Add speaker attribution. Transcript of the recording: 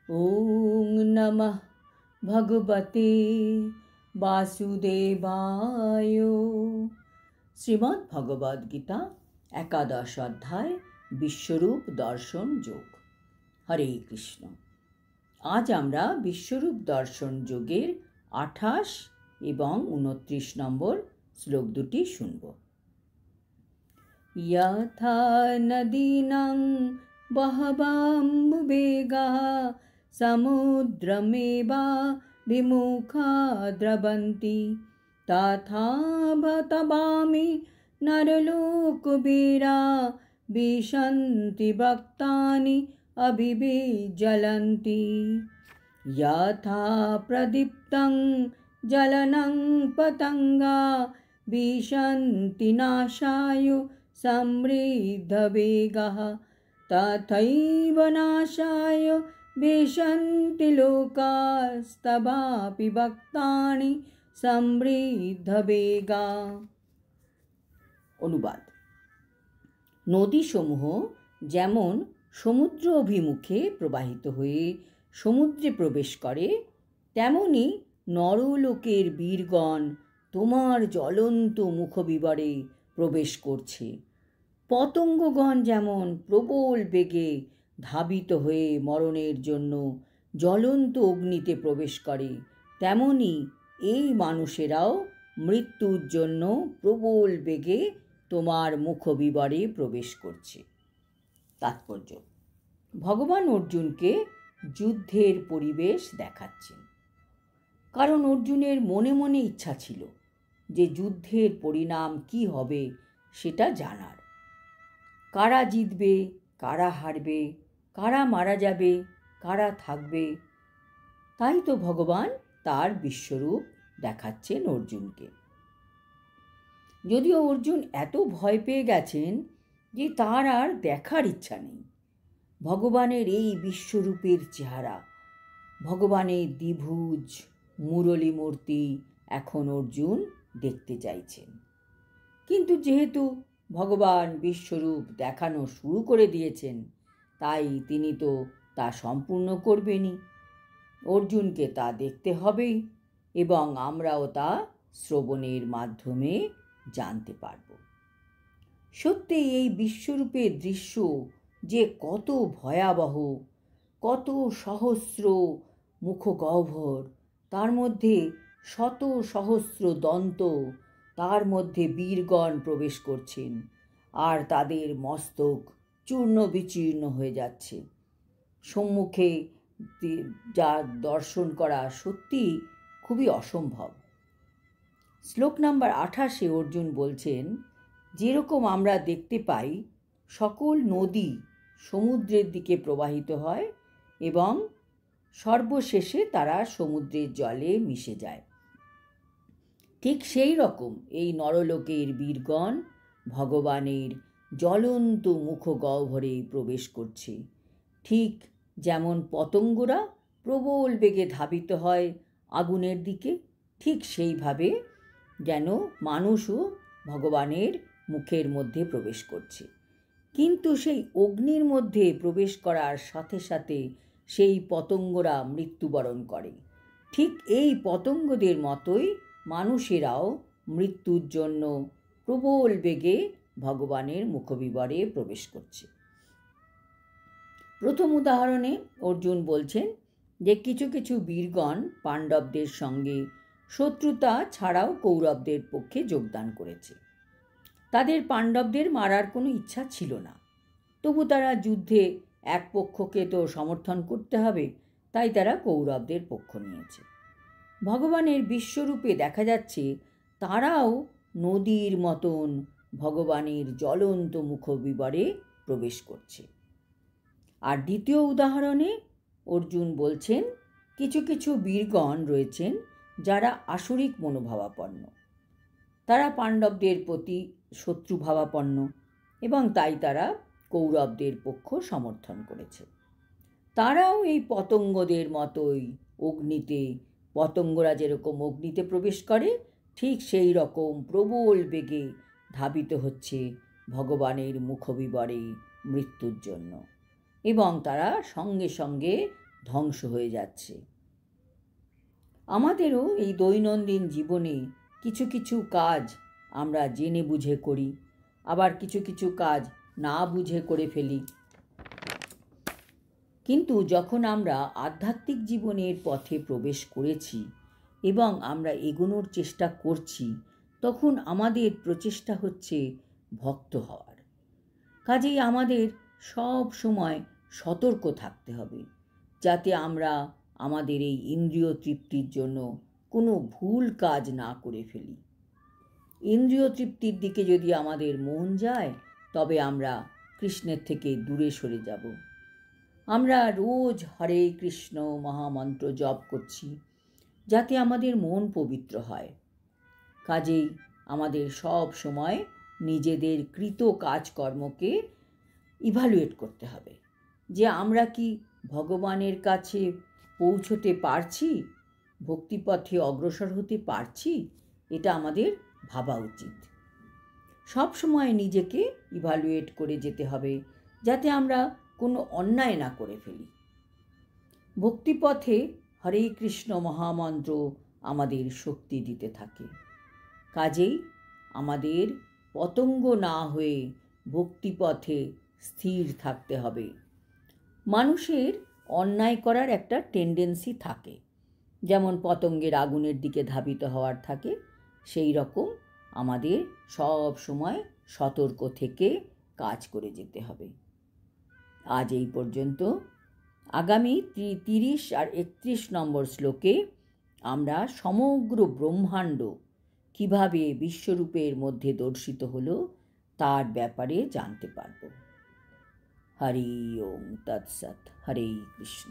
Speaker 1: ওং নমঃ ভগবতে বাসুদেবায়। শ্রীমদ্ ভগবদ গীতা একাদশ অধ্যায় বিশ্বরূপ দর্শন যোগ। হরে কৃষ্ণ। আজ আমরা বিশ্বরূপ দর্শন যোগের 28 এবং 29 নম্বর শ্লোক দুটি শুনব। यथा नदीनां बहवम्बुवेगाः समुद्रमेवा विमुखा द्रवन्ति तथा तवामि नरलोकवीरा विशन्ति भक्तानि अभिविज्वलन्ति। यथा प्रदीप्तं ज्वलनं पतङ्गा विशन्ति नाशाय समृद्धवेगः तथैव नाशाय विशन्ति लोकास्तवापि भक्तानि সমৃদ্ধবেগা। অনুবাদ। নদীসমূহ যেমন সমুদ্র অভিমুখে প্রবাহিত হয়ে সমুদ্রে প্রবেশ করে, তেমনি নরলোকের বীরগণ তোমার জ্বলন্ত মুখবিবরে প্রবেশ করছে। পতঙ্গগণ যেমন প্রবল বেগে ধাবিত হয়ে মরণের জন্য জ্বলন্ত অগ্নিতে প্রবেশ করে, তেমনি এই মানুষেরাও মৃত্যুর জন্য প্রবল বেগে তোমার মুখবিবরে প্রবেশ করছে। তাৎপর্য: ভগবান অর্জুনকে যুদ্ধের পরিবেশ দেখাচ্ছেন, কারণ অর্জুনের মনে মনে ইচ্ছা ছিল যে যুদ্ধের পরিণাম কি হবে সেটা জানার। কারা জিতবে, কারা হারবে, কারা মারা যাবে, কারা থাকবে, তাই তো ভগবান তার বিশ্বরূপ দেখাচ্ছেন অর্জুনকে। যদিও অর্জুন এত ভয় পেয়ে গেছেন যে তার আর দেখার ইচ্ছা নেই ভগবানের এই বিশ্বরূপের চেহারা। ভগবানের দ্বিভুজ মুরলী মূর্তি এখন অর্জুন দেখতে চাইছেন, কিন্তু যেহেতু ভগবান বিশ্বরূপ দেখানো শুরু করে দিয়েছেন, তাই তিনি তো তা সম্পূর্ণ করবেনই। অর্জুনকে তা দেখতে হবেই, এবং আমরাও তা শ্রবণের মাধ্যমে জানতে পারব। সত্যি এই বিশ্বরূপের দৃশ্য যে কত ভয়াবহ, কত সহস্র মুখগহ্বর, তার মধ্যে শত সহস্র দন্ত, তার মধ্যে বীরগণ প্রবেশ করছেন, আর তাদের মস্তক চূর্ণ বিচূর্ণ হয়ে যাচ্ছে। সম্মুখে যা দর্শন করা সত্যি খুবই অসম্ভব। শ্লোক নাম্বার 28-এ অর্জুন বলছেন, যেরকম আমরা দেখতে পাই সকল নদী সমুদ্রের দিকে প্রবাহিত হয় এবং সর্বশেষে তারা সমুদ্রের জলে মিশে যায়, ঠিক সেই রকম এই নরলোকের বীরগণ ভগবানের জ্বলন্ত মুখগহ্বরে প্রবেশ করছে। ঠিক যেমন পতঙ্গরা প্রবল বেগে ধাবিত হয় আগুনের দিকে, ঠিক সেইভাবে যেন মানুষও ভগবানের মুখের মধ্যে প্রবেশ করছে। কিন্তু সেই অগ্নির মধ্যে প্রবেশ করার সাথে সাথে সেই পতঙ্গরা মৃত্যুবরণ করে। ঠিক এই পতঙ্গদের মতোই মানুষেরাও মৃত্যুর জন্য প্রবল বেগে ভগবানের মুখবিবরে প্রবেশ করছে। প্রথম উদাহরণে অর্জুন বলছেন যে কিছু কিছু বীরগণ পাণ্ডবদের সঙ্গে শত্রুতা ছাড়াও কৌরবদের পক্ষে যোগদান করেছে। তাদের পাণ্ডবদের মারার কোনো ইচ্ছা ছিল না, তবু তারা যুদ্ধে এক পক্ষকে তো সমর্থন করতে হবে, তাই তারা কৌরবদের পক্ষ নিয়েছে। ভগবানের বিশ্বরূপে দেখা যাচ্ছে তারাও নদীর মতন ভগবানের জ্বলন্ত মুখবিবরে প্রবেশ করছে। আর দ্বিতীয় উদাহরণে অর্জুন বলছেন কিছু কিছু বীরগণ রয়েছেন যারা আসরিক মনোভাবাপন্ন। তারা পাণ্ডবদের প্রতি শত্রুভাবাপন্ন এবং তাই তারা কৌরবদের পক্ষ সমর্থন করেছে। তারাও এই পতঙ্গদের মতোই অগ্নিতে, পতঙ্গরা যেরকম অগ্নিতে প্রবেশ করে ঠিক সেই রকম প্রবল বেগে ধাবিত হচ্ছে ভগবানের মুখবিবরে মৃত্যুর জন্য, এবং তারা সঙ্গে সঙ্গে ধ্বংস হয়ে যাচ্ছে। আমাদেরও এই দৈনন্দিন জীবনে কিছু কিছু কাজ আমরা জেনে বুঝে করি, আবার কিছু কিছু কাজ না বুঝে করে ফেলি। কিন্তু যখন আমরা আধ্যাত্মিক জীবনের পথে প্রবেশ করেছি এবং আমরা এগোনোর চেষ্টা করছি, তখন আমাদের প্রচেষ্টা হচ্ছে ভক্ত হওয়ার। কাজেই আমাদের সব সময় সতর্ক থাকতে হবে, যাতে আমরা আমাদের এই ইন্দ্রিয় তৃপ্তির জন্য কোনো ভুল কাজ না করে ফেলি। ইন্দ্রিয় তৃপ্তির দিকে যদি আমাদের মন যায়, তবে আমরা কৃষ্ণের থেকে দূরে সরে যাব। আমরা রোজ হরে কৃষ্ণ মহামন্ত্র জপ করছি, যাতে আমাদের মন পবিত্র হয়। কাজেই আমাদের সব সময় নিজেদের কৃত কাজকর্মকে ইভালুয়েট করতে হবে, যে আমরা কি ভগবানের কাছে পৌঁছতে পারছি, ভক্তিপথে অগ্রসর হতে পারছি, এটা আমাদের ভাবা উচিত। সব সময় নিজেকে ইভালুয়েট করে যেতে হবে, যাতে আমরা কোনো অন্যায় না করে ফেলি। ভক্তিপথে হরে কৃষ্ণ মহামন্ত্র আমাদের শক্তি দিতে থাকে। কাজেই আমাদের পতঙ্গ না হয়ে ভক্তিপথে স্থির থাকতে হবে। মানুষের অন্যায় করার একটা টেন্ডেন্সি থাকে, যেমন পতঙ্গের আগুনের দিকে ধাবিত হওয়ার থাকে, সেই রকম আমাদের সব সময় সতর্ক থেকে কাজ করে যেতে হবে। আজ এই পর্যন্ত। আগামী 30 আর 31 নম্বর শ্লোকে আমরা সমগ্র ব্রহ্মাণ্ড কিভাবে বিশ্বরূপের মধ্যে দর্শিত হলো তার ব্যাপারে জানতে পারব। হরি ওম তৎসৎ। হরে কৃষ্ণ।